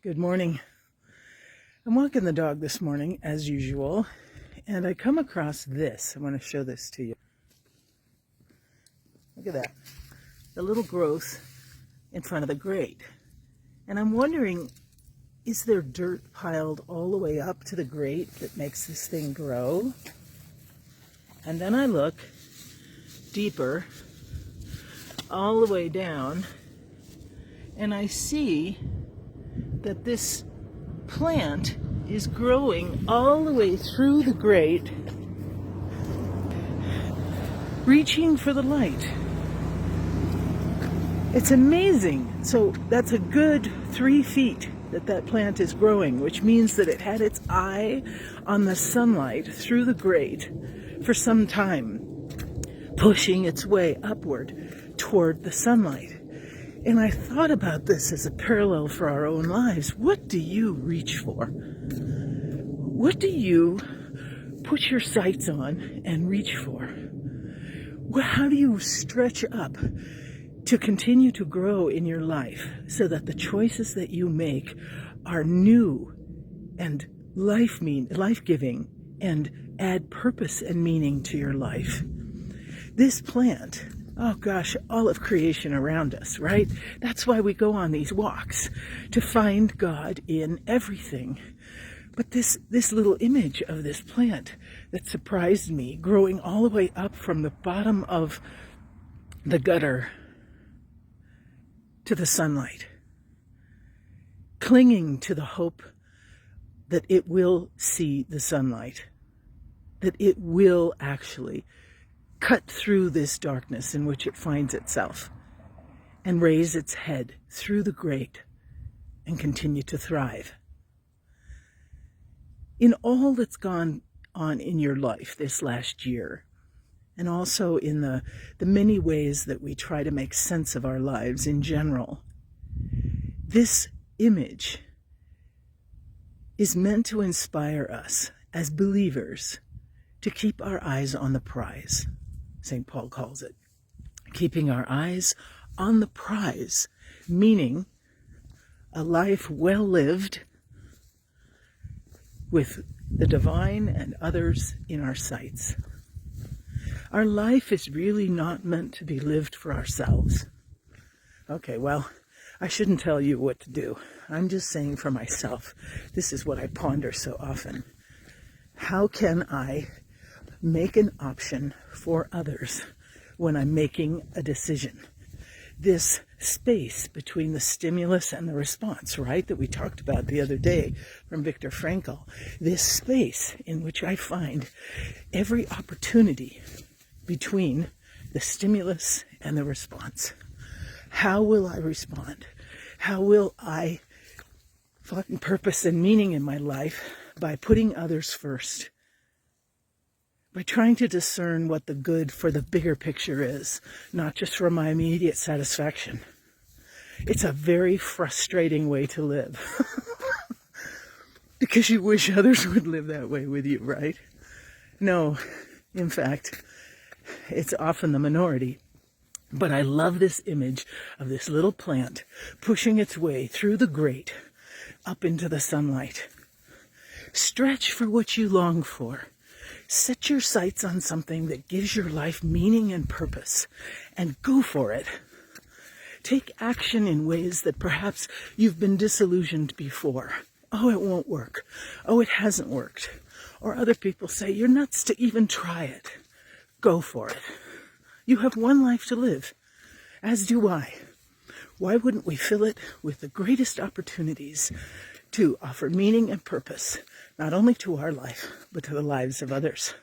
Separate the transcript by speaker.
Speaker 1: Good morning. I'm walking the dog this morning, as usual, and I come across this. I want to show this to you. Look at that. The little growth in front of the grate. And I'm wondering, is there dirt piled all the way up to the grate that makes this thing grow? And then I look deeper, all the way down, and I see that this plant is growing all the way through the grate, reaching for the light. It's amazing. So that's a good 3 feet that plant is growing, which means that it had its eye on the sunlight through the grate for some time, pushing its way upward toward the sunlight. And I thought about this as a parallel for our own lives. What do you reach for? What do you put your sights on and reach for? How do you stretch up to continue to grow in your life so that the choices that you make are new and life-giving and add purpose and meaning to your life? This plant, oh gosh, all of creation around us, right? That's why we go on these walks, to find God in everything. But this little image of this plant that surprised me, growing all the way up from the bottom of the gutter to the sunlight, clinging to the hope that it will see the sunlight, that it will actually cut through this darkness in which it finds itself and raise its head through the grate and continue to thrive. In all that's gone on in your life this last year, and also in the many ways that we try to make sense of our lives in general, this image is meant to inspire us as believers to keep our eyes on the prize. St. Paul calls it. Keeping our eyes on the prize, meaning a life well lived with the divine and others in our sights. Our life is really not meant to be lived for ourselves. Okay, well, I shouldn't tell you what to do. I'm just saying for myself, this is what I ponder so often. How can I make an option for others when I'm making a decision? This space between the stimulus and the response, right, that we talked about the other day from Viktor Frankl. This space in which I find every opportunity between the stimulus and the response. How will I respond? How will I find purpose and meaning in my life? By putting others first. By trying to discern what the good for the bigger picture is, not just for my immediate satisfaction. It's a very frustrating way to live. Because you wish others would live that way with you, right? No, in fact, it's often the minority. But I love this image of this little plant pushing its way through the grate up into the sunlight. Stretch for what you long for. Set your sights on something that gives your life meaning and purpose, and go for it. Take action in ways that perhaps you've been disillusioned before. Oh, it won't work. Oh, it hasn't worked. Or other people say, you're nuts to even try it. Go for it. You have one life to live, as do I. Why wouldn't we fill it with the greatest opportunities to offer meaning and purpose, not only to our life, but to the lives of others?